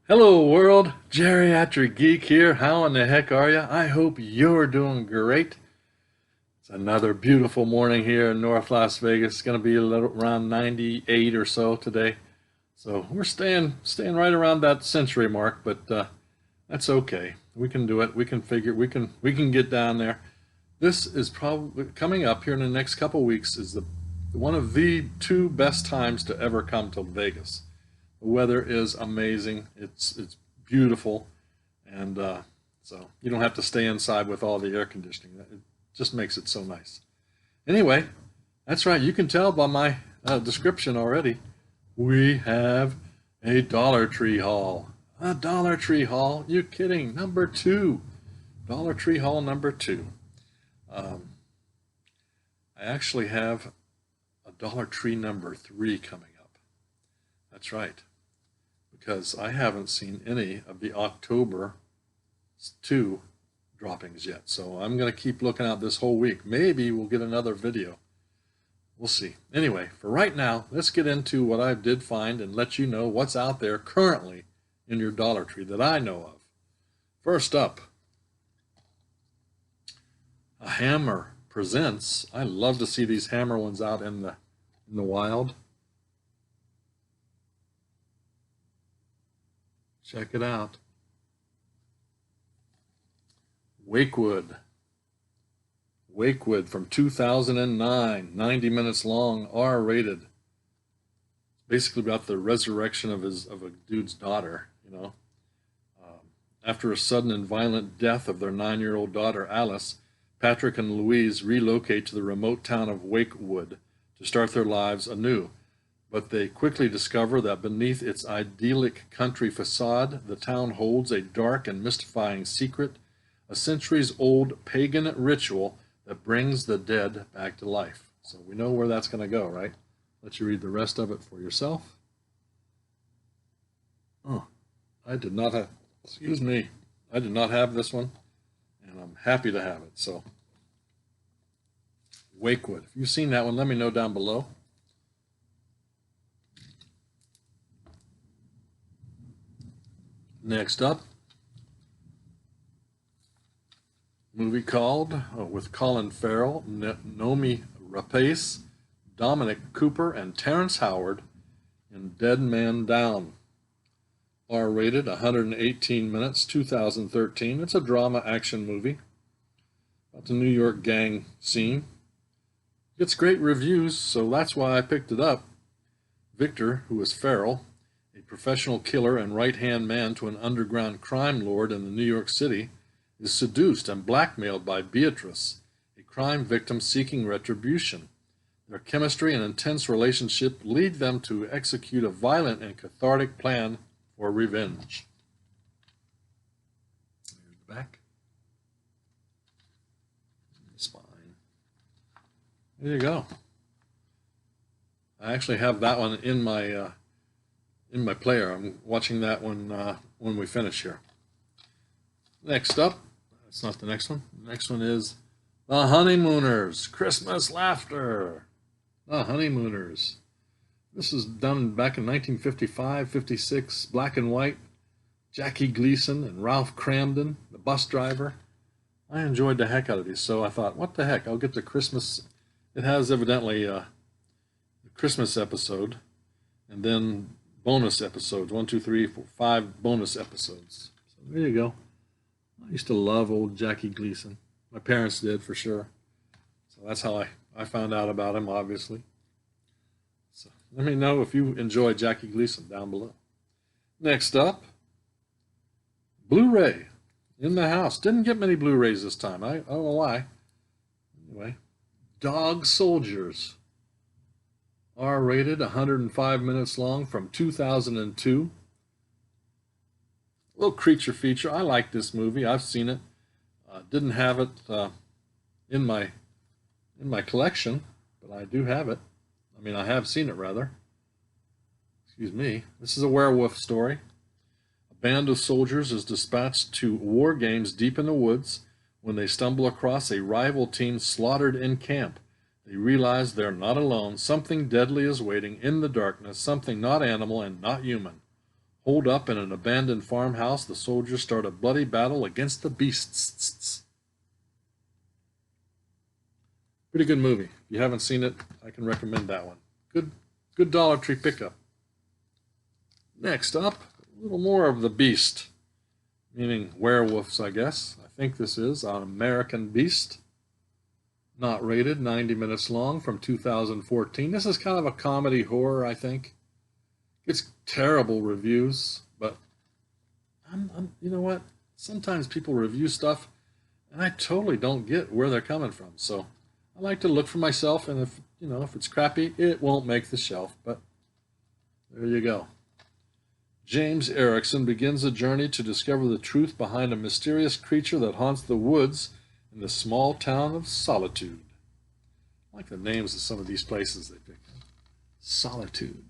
Hello world, Geriatric Geek here. How in the heck are you? I hope you're doing great. It's another beautiful morning here in North Las Vegas. It's going to be a little around 98 or so today. So we're staying right around that century mark, but that's okay. We can do it. We can figure. We can get down there. This is probably coming up here in the next couple weeks. Is the one of the two best times to ever come to Vegas. The weather is amazing. It's beautiful, and so you don't have to stay inside with all the air conditioning. It just makes it so nice. Anyway, that's right. You can tell by my description already. We have a Dollar Tree haul. A Dollar Tree haul? You kidding? Number two. Dollar Tree haul number two. Um, I actually have a Dollar Tree number three coming up. That's right, because I haven't seen any of the October 2 droppings yet. So I'm going to keep looking out this whole week. Maybe we'll get another video. We'll see. Anyway, for right now, let's get into what I did find and let you know what's out there currently in your Dollar Tree that I know of. First up, a Hammer presents. I love to see these Hammer ones out in the wild. Check it out. Wakewood. Wakewood from 2009, 90 minutes long, R-rated. Basically about the resurrection of a dude's daughter, you know. After a sudden and violent death of their 9-year-old daughter, Alice, Patrick and Louise relocate to the remote town of Wakewood to start their lives anew. But they quickly discover that beneath its idyllic country facade, the town holds a dark and mystifying secret, a centuries-old pagan ritual that brings the dead back to life. So we know where that's going to go, right? Let you read the rest of it for yourself. Oh, I did not have, excuse me, I did not have this one, and I'm happy to have it. So, Wakewood. If you've seen that one, let me know down below. Next up, movie called, with Colin Farrell, Noomi Rapace, Dominic Cooper, and Terrence Howard in Dead Man Down. R-rated, 118 minutes, 2013. It's a drama action movie about the New York gang scene. Gets great reviews, so that's why I picked it up. Victor, who is Farrell, a professional killer and right-hand man to an underground crime lord in the New York City, is seduced and blackmailed by Beatrice, a crime victim seeking retribution. Their chemistry and intense relationship lead them to execute a violent and cathartic plan for revenge. Here's the back. The spine. There you go. I actually have that one in my player. I'm watching that one when we finish here. Next up, that's not the next one. The next one is The Honeymooners, Christmas Laughter. The Honeymooners. This is done back in 1955, 56, black and white. Jackie Gleason and Ralph Cramden, the bus driver. I enjoyed the heck out of these, so I thought, what the heck, I'll get the Christmas. It has evidently a Christmas episode, and then bonus episodes, 1, 2, 3, 4, 5 bonus episodes. So there you go. I used to love old Jackie Gleason. My parents did, for sure. So that's how I found out about him, obviously. So let me know if you enjoy Jackie Gleason down below. Next up, Blu-ray in the house. Didn't get many Blu-rays this time. I don't know why. Anyway, Dog Soldiers. R-rated, 105 minutes long, from 2002. A little creature feature. I like this movie. I've seen it. Didn't have it in my collection, but I do have it. I mean, I have seen it, rather. Excuse me. This is a werewolf story. A band of soldiers is dispatched to war games deep in the woods. When they stumble across a rival team slaughtered in camp, they realize they're not alone. Something deadly is waiting in the darkness, something not animal and not human. Holed up in an abandoned farmhouse, the soldiers start a bloody battle against the beasts. Pretty good movie. If you haven't seen it, I can recommend that one. Good Dollar Tree pickup. Next up, a little more of the beast, meaning werewolves, I guess. I think this is an American Beast. Not rated, 90 minutes long, from 2014. This is kind of a comedy horror, I think. Gets terrible reviews, but you know what? Sometimes people review stuff, and I totally don't get where they're coming from. So I like to look for myself, and if it's crappy, it won't make the shelf. But there you go. James Erickson begins a journey to discover the truth behind a mysterious creature that haunts the woods in the small town of Solitude. I like the names of some of these places they picked. Solitude.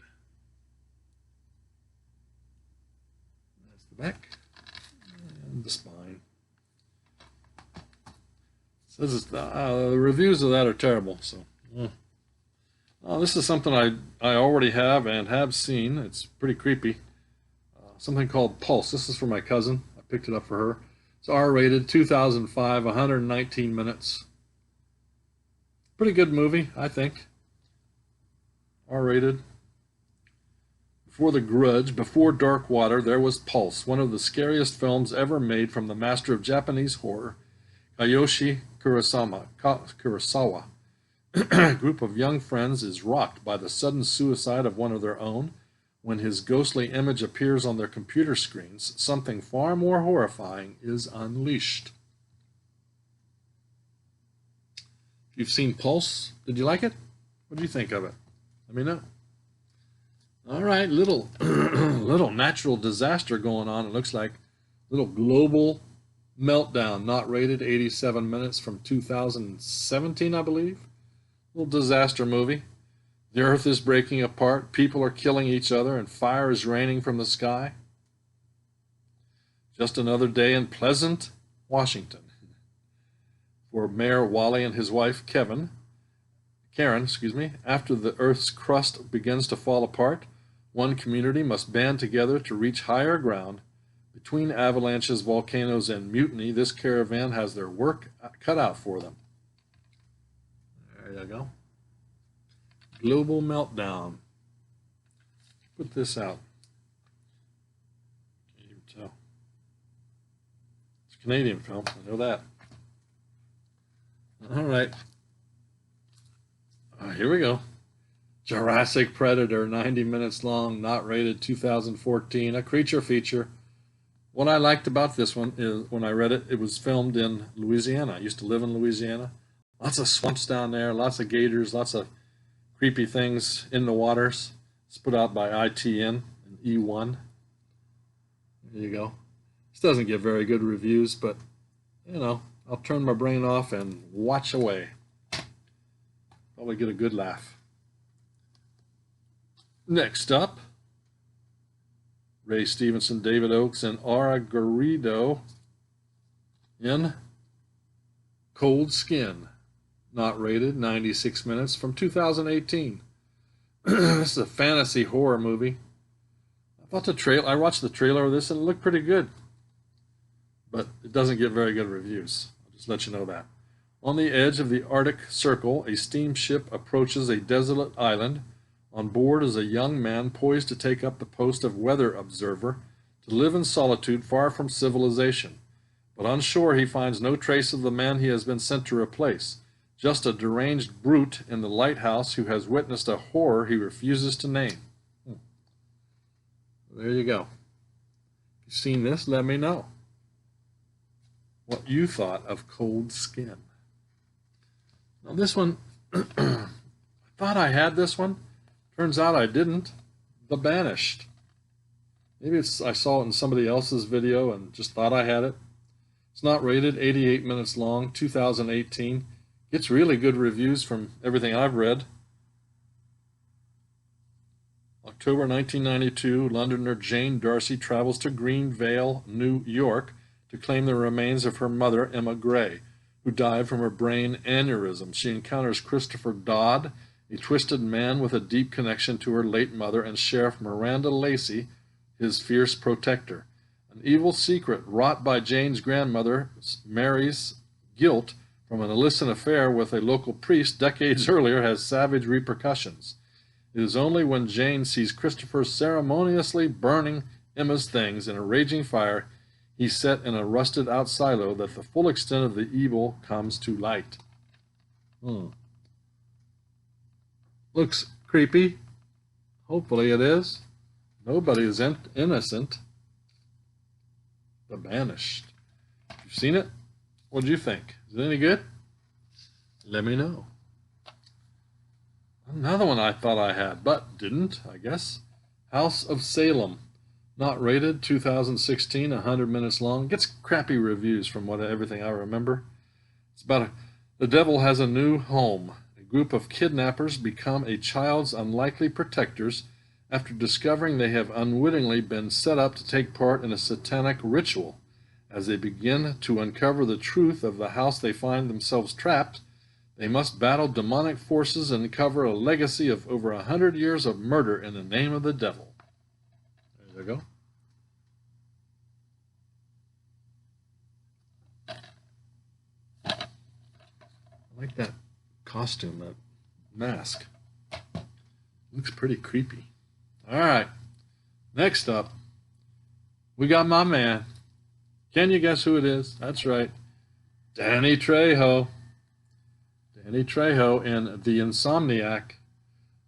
That's the back and the spine. So the reviews of that are terrible. So this is something I already have and have seen. It's pretty creepy. Something called Pulse. This is for my cousin. I picked it up for her. It's R-rated, 2005, 119 minutes. Pretty good movie, I think. R-rated. Before The Grudge, before Dark Water, there was Pulse, one of the scariest films ever made from the master of Japanese horror, Kiyoshi Kurosawa. A group of young friends is rocked by the sudden suicide of one of their own. When his ghostly image appears on their computer screens, something far more horrifying is unleashed. If you've seen Pulse, did you like it? What do you think of it? Let me know. All right, little natural disaster going on. It looks like little global meltdown, not rated, 87 minutes, from 2017, I believe. Little disaster movie. The earth is breaking apart, people are killing each other, and fire is raining from the sky. Just another day in Pleasant, Washington. For Mayor Wally and his wife Karen, after the earth's crust begins to fall apart, one community must band together to reach higher ground. Between avalanches, volcanoes, and mutiny, this caravan has their work cut out for them. There you go. Global meltdown. Put this out. Can't even tell. It's a Canadian film. I know that. All right. Here we go. Jurassic Predator, 90 minutes long, not rated, 2014. A creature feature. What I liked about this one is when I read it, it was filmed in Louisiana. I used to live in Louisiana. Lots of swamps down there, lots of gators, lots of creepy things in the waters. It's put out by ITN and E1. There you go. This doesn't get very good reviews, but I'll turn my brain off and watch away. Probably get a good laugh. Next up, Ray Stevenson, David Oakes, and Aura Garrido in Cold Skin. Not rated, 96 minutes, from 2018. This is a fantasy horror movie. I watched the trailer of this and it looked pretty good. But it doesn't get very good reviews. I'll just let you know that. On the edge of the Arctic Circle, a steamship approaches a desolate island. On board is a young man poised to take up the post of weather observer, to live in solitude far from civilization. But on shore he finds no trace of the man he has been sent to replace. Just a deranged brute in the lighthouse who has witnessed a horror he refuses to name. There you go. If you've seen this, let me know what you thought of Cold Skin. Now this one, I thought I had this one. Turns out I didn't. The Banished. Maybe I saw it in somebody else's video and just thought I had it. It's not rated, 88 minutes long, 2018. Gets really good reviews from everything I've read. October 1992, Londoner Jane Darcy travels to Greenvale, New York, to claim the remains of her mother, Emma Gray, who died from a brain aneurysm. She encounters Christopher Dodd, a twisted man with a deep connection to her late mother, and Sheriff Miranda Lacey, his fierce protector. An evil secret wrought by Jane's grandmother, Mary's guilt from an illicit affair with a local priest decades earlier, has savage repercussions. It is only when Jane sees Christopher ceremoniously burning Emma's things in a raging fire he set in a rusted out silo that the full extent of the evil comes to light. Looks creepy. Hopefully it is. Nobody is innocent. The Banished. You've seen it? What did you think? Is it any good? Let me know. Another one I thought I had, but didn't, I guess. House of Salem. Not rated, 2016, 100 minutes long. Gets crappy reviews from everything I remember. It's about the devil has a new home. A group of kidnappers become a child's unlikely protectors after discovering they have unwittingly been set up to take part in a satanic ritual. As they begin to uncover the truth of the house they find themselves trapped, they must battle demonic forces and cover a legacy of over 100 years of murder in the name of the devil. There you go. I like that costume, that mask. Looks pretty creepy. All right. Next up, we got my man. Can you guess who it is? That's right. Danny Trejo. Danny Trejo in The Insomniac.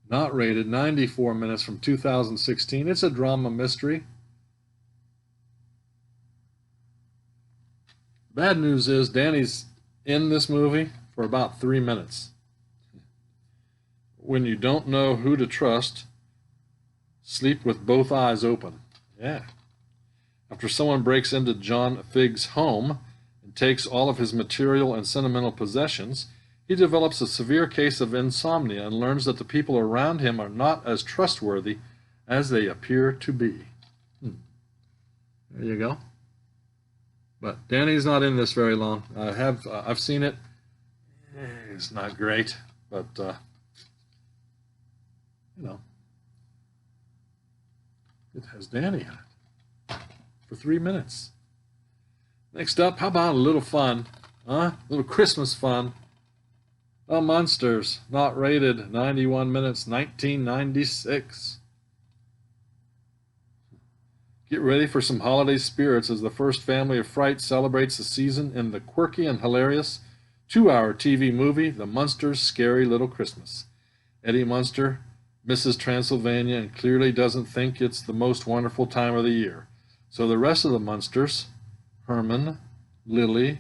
Not rated, 94 minutes from 2016. It's a drama mystery. Bad news is Danny's in this movie for about 3 minutes. When you don't know who to trust, sleep with both eyes open. Yeah. After someone breaks into John Figg's home and takes all of his material and sentimental possessions, he develops a severe case of insomnia and learns that the people around him are not as trustworthy as they appear to be. There you go. But Danny's not in this very long. I've seen it. It's not great, but it has Danny in it for 3 minutes. Next up, how about a little fun, huh? A little Christmas fun. The Munsters, not rated, 91 minutes, 1996. Get ready for some holiday spirits as the first family of fright celebrates the season in the quirky and hilarious 2-hour TV movie, The Munsters' Scary Little Christmas. Eddie Munster misses Transylvania and clearly doesn't think it's the most wonderful time of the year. So the rest of the Munsters, Herman, Lily,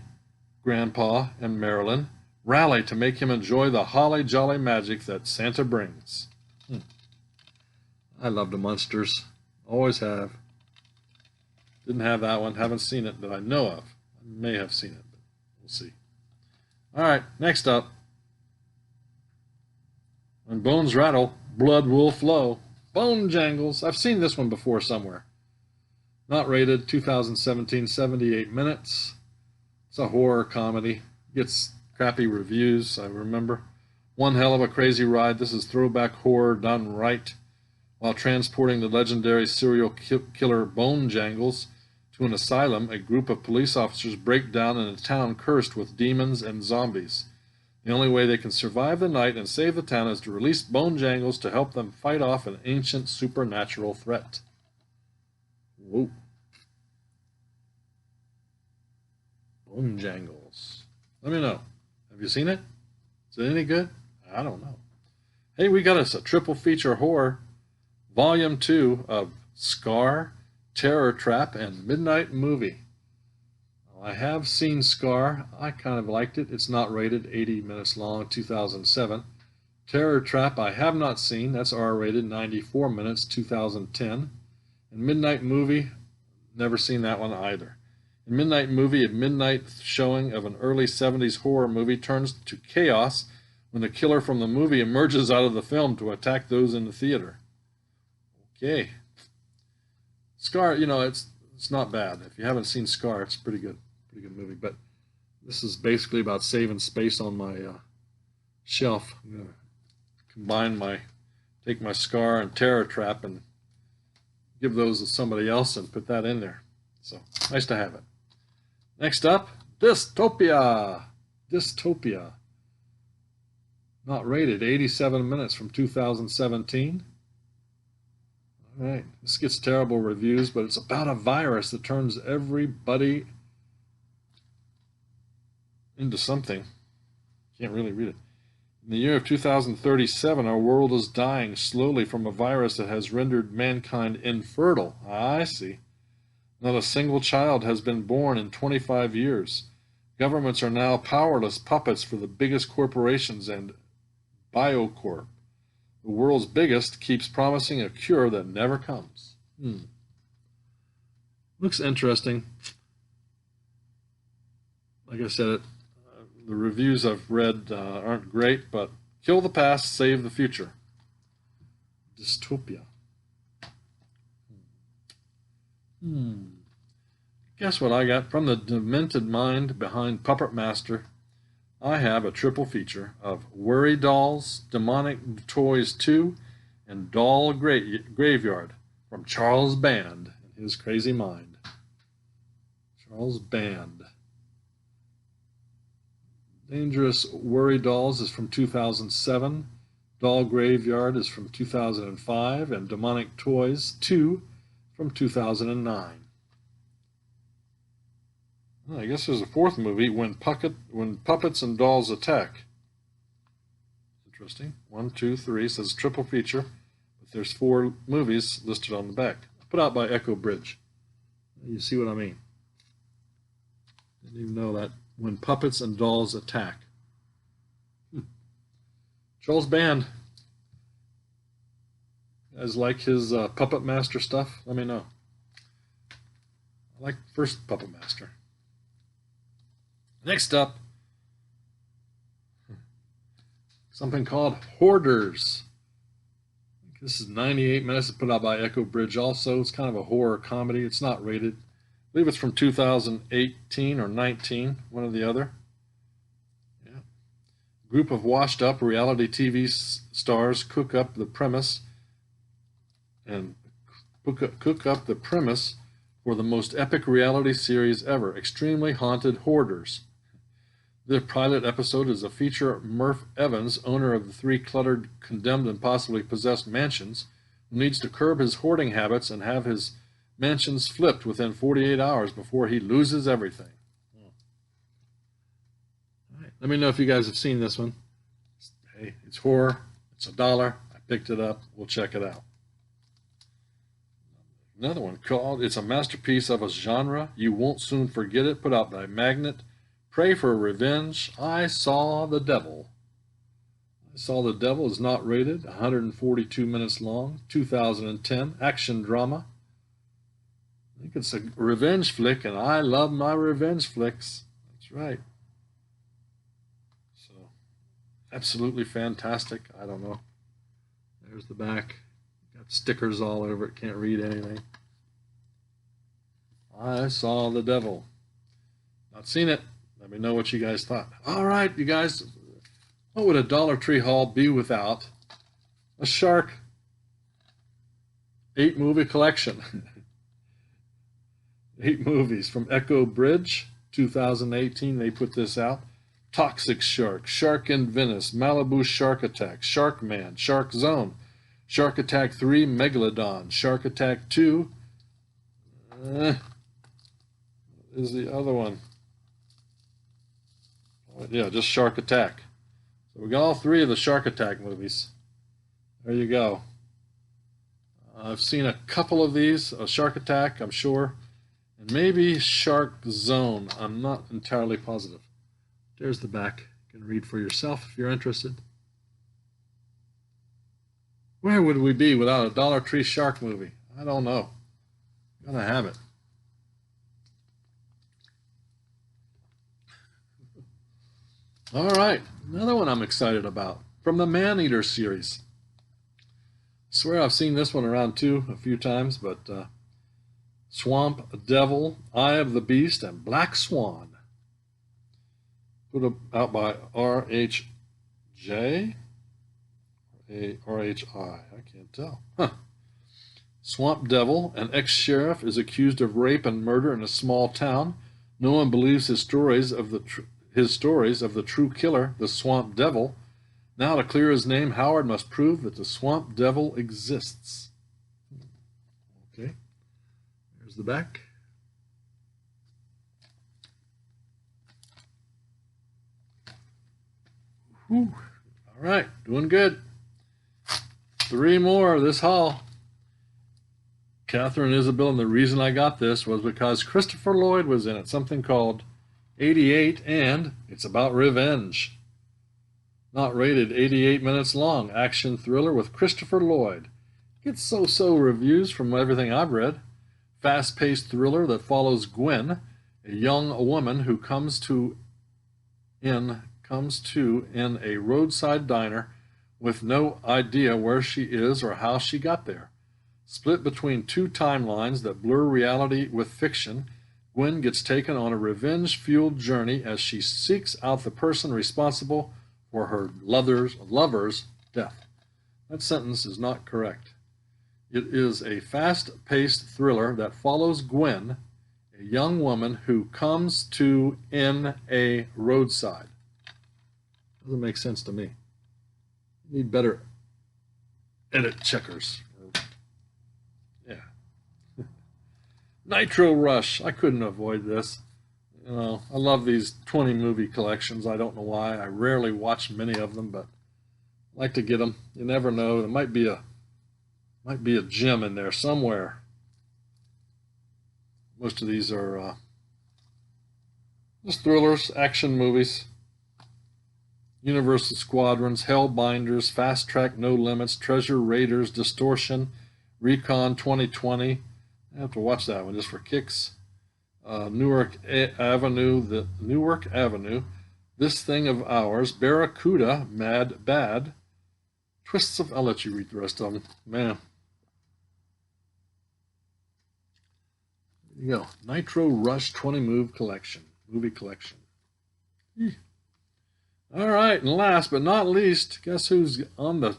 Grandpa, and Marilyn, rally to make him enjoy the holly jolly magic that Santa brings. I love the Munsters. Always have. Didn't have that one. Haven't seen it that I know of. I may have seen it, but we'll see. All right, next up. When bones rattle, blood will flow. Bone Jangles. I've seen this one before somewhere. Not rated, 2017, 78 minutes. It's a horror comedy. Gets crappy reviews, I remember. One hell of a crazy ride. This is throwback horror done right. While transporting the legendary serial killer Bone Jangles to an asylum, a group of police officers break down in a town cursed with demons and zombies. The only way they can survive the night and save the town is to release Bone Jangles to help them fight off an ancient supernatural threat. Whoa. Bone Jangles. Let me know. Have you seen it? Is it any good? I don't know. Hey, we got us a triple feature horror. Volume 2 of Scar, Terror Trap, and Midnight Movie. I have seen Scar. I kind of liked it. It's not rated, 80 minutes long, 2007. Terror Trap I have not seen. That's R-rated, 94 minutes, 2010. And Midnight Movie, never seen that one either. In Midnight Movie, a midnight showing of an early 70s horror movie turns to chaos when the killer from the movie emerges out of the film to attack those in the theater. Okay. Scar, it's not bad. If you haven't seen Scar, it's pretty good movie. But this is basically about saving space on my shelf. I'm going to take my Scar and Terror Trap and give those to somebody else and put that in there. So nice to have it. Next up, Dystopia. Dystopia. Not rated, 87 minutes from 2017. All right, this gets terrible reviews, but it's about a virus that turns everybody into something. Can't really read it. In the year of 2037, our world is dying slowly from a virus that has rendered mankind infertile. I see. Not a single child has been born in 25 years. Governments are now powerless puppets for the biggest corporations and Biocorp. The world's biggest keeps promising a cure that never comes. Looks interesting. Like I said, the reviews I've read aren't great, but kill the past, save the future. Dystopia. Guess what I got? From the demented mind behind Puppet Master, I have a triple feature of Worry Dolls, Demonic Toys 2, and Doll Graveyard from Charles Band and his crazy mind. Charles Band. Dangerous Worry Dolls is from 2007, Doll Graveyard is from 2005, and Demonic Toys 2 from 2009. I guess there's a fourth movie, When Puppets and Dolls Attack. Interesting. 1, 2, 3 says triple feature, but there's 4 movies listed on the back. Put out by Echo Bridge. You see what I mean? Didn't even know that. When Puppets and Dolls Attack. Charles Band. You guys like his Puppet Master stuff? Let me know. I like the first Puppet Master. Next up, something called Hoarders. This is 98 minutes. It's put out by Echo Bridge also. It's kind of a horror comedy. It's not rated. I believe it's from 2018 or 19, one or the other. Yeah. A group of washed up reality TV stars cook up the premise for the most epic reality series ever, Extremely Haunted Hoarders. The pilot episode is a feature Murph Evans, owner of the 3 cluttered, condemned, and possibly possessed mansions, who needs to curb his hoarding habits and have his mansions flipped within 48 hours before he loses everything. All right. Let me know if you guys have seen this one. Hey, it's horror. It's $1. I picked it up. We'll check it out. Another one called It's a Masterpiece of a Genre. You Won't Soon Forget It, put out by Magnet. Pray for Revenge. I Saw the Devil. I Saw the Devil is not rated, 142 minutes long, 2010, action drama. I think it's a revenge flick, and I love my revenge flicks. That's right. So, absolutely fantastic. I don't know. There's the back. Got stickers all over it. Can't read anything. I Saw the Devil. Not seen it. Let me know what you guys thought. All right, you guys. What would a Dollar Tree haul be without a shark 8-movie collection? 8 movies from Echo Bridge, 2018. They put this out. Toxic Shark, Shark in Venice, Malibu Shark Attack, Shark Man, Shark Zone, Shark Attack 3, Megalodon, Shark Attack 2. Is the other one? Yeah, just Shark Attack. So we got all 3 of the Shark Attack movies. There you go. I've seen a couple of these. Shark Attack, I'm sure. And maybe Shark Zone. I'm not entirely positive. There's the back. You can read for yourself if you're interested. Where would we be without a Dollar Tree shark movie? I don't know. Gotta have it. All right, another one I'm excited about from the Man-Eater series. I swear I've seen this one around too a few times, but Swamp Devil, Eye of the Beast, and Black Swan. Put out by RHJ? RHI, I can't tell. Huh. Swamp Devil, an ex-sheriff, is accused of rape and murder in a small town. No one believes his stories of the true killer, the Swamp Devil. Now, to clear his name, Howard must prove that the Swamp Devil exists. Okay, there's the back. Whew. All right, doing good. 3 more of this haul. Catherine Isabel, and the reason I got this was because Christopher Lloyd was in it, something called 88, and it's about revenge. Not rated, 88 minutes long, action thriller with Christopher Lloyd. Gets so-so reviews from everything I've read. Fast-paced thriller that follows Gwen, a young woman who comes to in a roadside diner with no idea where she is or how she got there. Split between 2 timelines that blur reality with fiction, Gwen gets taken on a revenge-fueled journey as she seeks out the person responsible for her lover's death. That sentence is not correct. It is a fast-paced thriller that follows Gwen, a young woman who comes to in a roadside. Doesn't make sense to me. You need better edit checkers. Yeah. Nitro Rush. I couldn't avoid this. You know, I love these 20 movie collections. I don't know why. I rarely watch many of them, but I like to get them. You never know. There might be a gem in there somewhere. Most of these are just thrillers, action movies. Universal Squadrons, Hellbinders, Fast Track, No Limits, Treasure Raiders, Distortion, Recon 2020. I have to watch that one just for kicks. Newark Avenue, This Thing of Ours, Barracuda, Mad Bad, Twists of. I'll let you read the rest of them, man. There you go, Nitro Rush 20 movie collection. All right, and last but not least, guess who's on the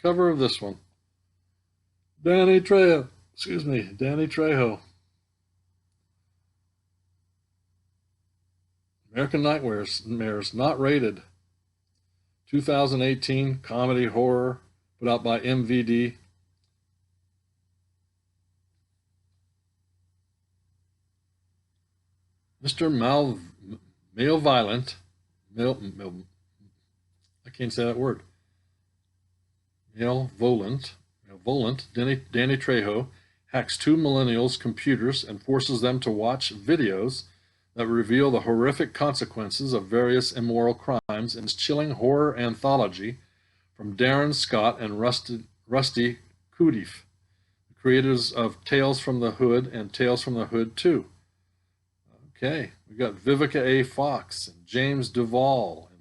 cover of this one? Danny Trejo. American Nightmares, not rated. 2018 comedy horror, put out by MVD. Mr. Malevolent. I can't say that word. Malevolent, Danny Trejo hacks 2 millennials' computers and forces them to watch videos that reveal the horrific consequences of various immoral crimes in his chilling horror anthology from Darren Scott and Rusty Cuddiff, the creators of Tales from the Hood and Tales from the Hood 2. Okay, we got Vivica A. Fox and James Duvall and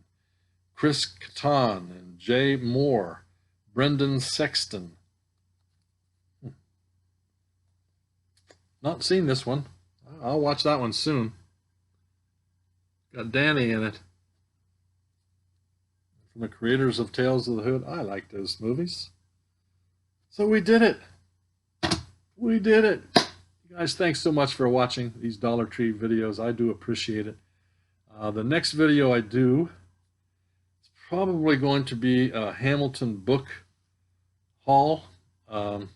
Chris Kattan and Jay Moore, Brendan Sexton. Not seen this one. I'll watch that one soon. Got Danny in it. From the creators of Tales of the Hood. I like those movies. So we did it. We did it. You guys, thanks so much for watching these Dollar Tree videos. I do appreciate it. The next video I do is probably going to be a Hamilton book haul. And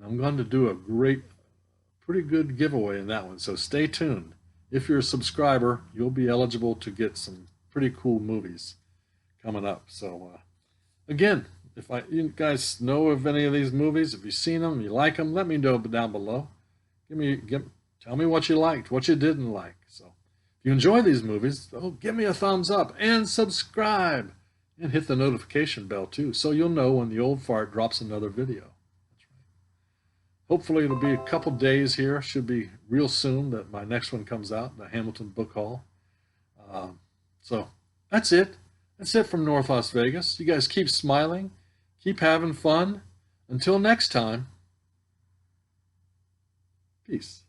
I'm going to do a pretty good giveaway in that one. So stay tuned. If you're a subscriber, you'll be eligible to get some pretty cool movies coming up. So again, if you guys know of any of these movies, if you've seen them, you like them, let me know down below. Tell me what you liked, what you didn't like. So if you enjoy these movies, give me a thumbs up and subscribe and hit the notification bell too, so you'll know when the old fart drops another video. That's right. Hopefully it'll be a couple days here. Should be real soon that my next one comes out, the Hamilton book haul. So that's it. That's it from North Las Vegas. You guys keep smiling, keep having fun. Until next time. Peace.